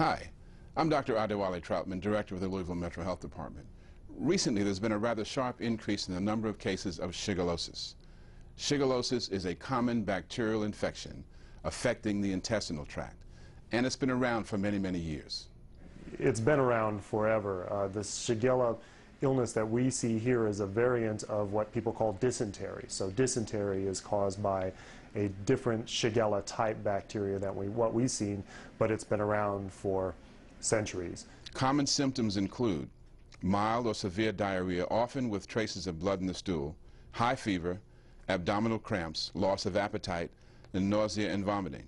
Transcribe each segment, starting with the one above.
Hi, I'm Dr. Adewale Troutman, Director of the Louisville Metro Health Department. Recently, there's been a rather sharp increase in the number of cases of shigellosis. Shigellosis is a common bacterial infection affecting the intestinal tract, and it's been around for many, many years. It's been around forever. The Shigella illness that we see here is a variant of what people call dysentery. So dysentery is caused by a different Shigella type bacteria than what we've seen, but it's been around for centuries. Common symptoms include mild or severe diarrhea, often with traces of blood in the stool, high fever, abdominal cramps, loss of appetite, and nausea and vomiting.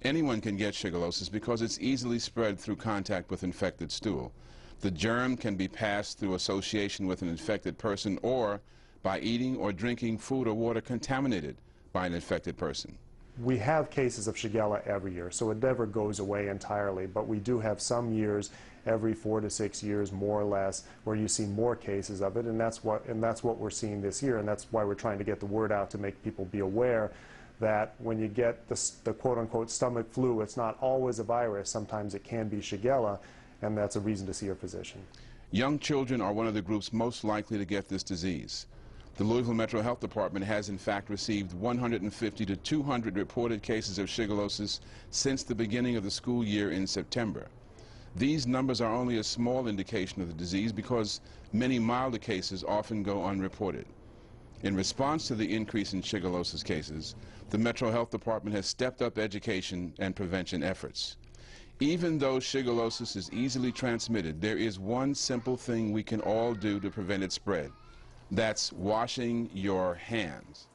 Anyone can get shigellosis because it's easily spread through contact with infected stool. The germ can be passed through association with an infected person or by eating or drinking food or water contaminated by an infected person. We have cases of Shigella every year, so it never goes away entirely, but we do have some years, every 4 to 6 years more or less, where you see more cases of it, and that's what we're seeing this year, and that's why we're trying to get the word out to make people be aware that when you get the quote-unquote stomach flu, it's not always a virus. Sometimes it can be Shigella, and that's a reason to see your physician. Young children are one of the groups most likely to get this disease. The Louisville Metro Health Department has in fact received 150 to 200 reported cases of shigellosis since the beginning of the school year in September. These numbers are only a small indication of the disease because many milder cases often go unreported. In response to the increase in shigellosis cases, the Metro Health Department has stepped up education and prevention efforts. Even though shigellosis is easily transmitted, there is one simple thing we can all do to prevent its spread. That's washing your hands.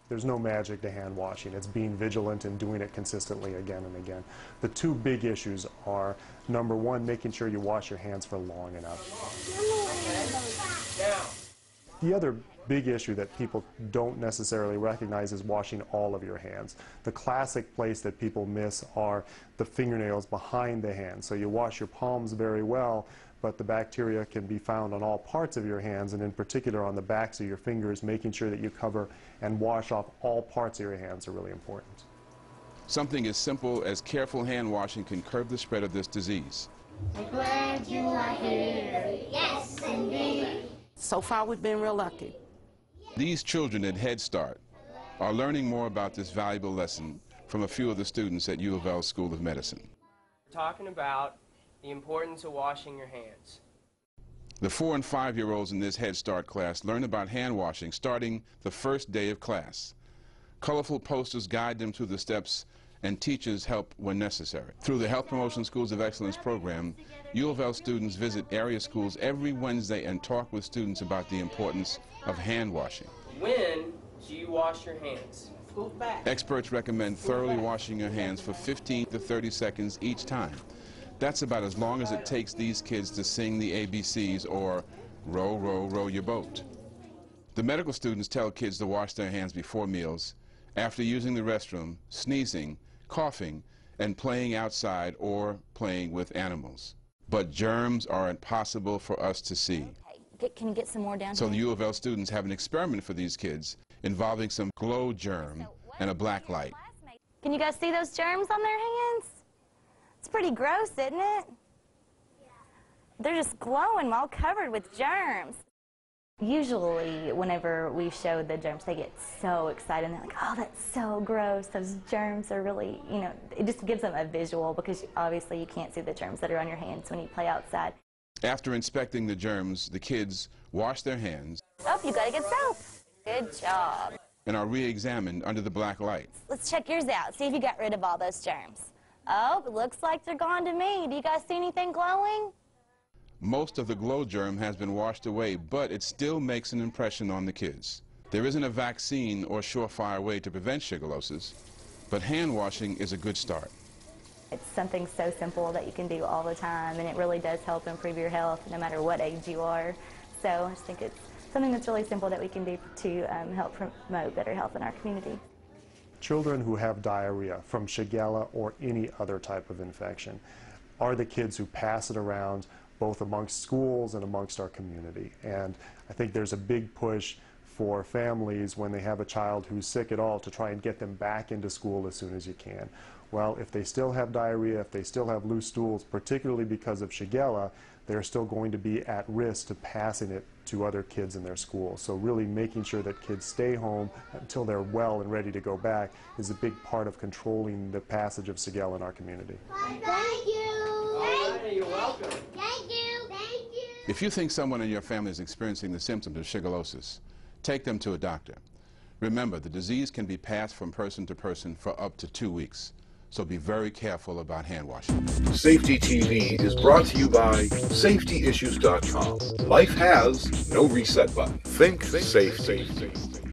There's no magic to hand washing. It's being vigilant and doing it consistently again and again. The two big issues are, number one, making sure you wash your hands for long enough. The other big issue that people don't necessarily recognize is washing all of your hands. The classic place that people miss are the fingernails behind the hand. So you wash your palms very well, but the bacteria can be found on all parts of your hands, and in particular on the backs of your fingers. Making sure that you cover and wash off all parts of your hands are really important. Something as simple as careful hand washing can curb the spread of this disease. I'm glad you are here. Yes, indeed. So far, we've been real lucky. These children at Head Start are learning more about this valuable lesson from a few of the students at U of L School of Medicine. We're talking about the importance of washing your hands. The 4- and 5-year-olds in this Head Start class learn about hand washing starting the first day of class. Colorful posters guide them through the steps, and teachers help when necessary. Through the Health Promotion Schools of Excellence program, U of L students visit area schools every Wednesday and talk with students about the importance of hand washing. When do you wash your hands? Experts recommend thoroughly washing your hands for 15 to 30 seconds each time. That's about as long as it takes these kids to sing the ABCs or row, row, row your boat. The medical students tell kids to wash their hands before meals, after using the restroom, sneezing, coughing, and playing outside or playing with animals. But germs are impossible for us to see. Okay. Can you get some more down So here? the U of L students have an experiment for these kids involving some glow germ and a black light. Can you guys see those germs on their hands? It's pretty gross, isn't it? They're just glowing, all covered with germs. Usually, whenever we show the germs, they get so excited. And they're like, oh, that's so gross. Those germs are really, it just gives them a visual because obviously you can't see the germs that are on your hands when you play outside. After inspecting the germs, the kids wash their hands. Oh, you gotta get soap. Good job. And are re-examined under the black light. Let's check yours out. See if you got rid of all those germs. Oh, it looks like they're gone to me. Do you guys see anything glowing? Most of the glow germ has been washed away, but it still makes an impression on the kids. There isn't a vaccine or surefire way to prevent shigellosis, but hand washing is a good start. It's something so simple that you can do all the time, and it really does help improve your health no matter what age you are. So I just think it's something that's really simple that we can do to help promote better health in our community. Children who have diarrhea from Shigella or any other type of infection are the kids who pass it around both amongst schools and amongst our community. And I think there's a big push for families when they have a child who's sick at all to try and get them back into school as soon as you can. Well, if they still have diarrhea, if they still have loose stools, particularly because of Shigella, they're still going to be at risk to passing it to other kids in their school. So really making sure that kids stay home until they're well and ready to go back is a big part of controlling the passage of Shigella in our community. Thank you. You're welcome. Thank you. Thank you. If you think someone in your family is experiencing the symptoms of shigellosis, take them to a doctor. Remember, the disease can be passed from person to person for up to 2 weeks, so be very careful about hand washing. Safety TV is brought to you by SafetyIssues.com. Life has no reset button. Think safety.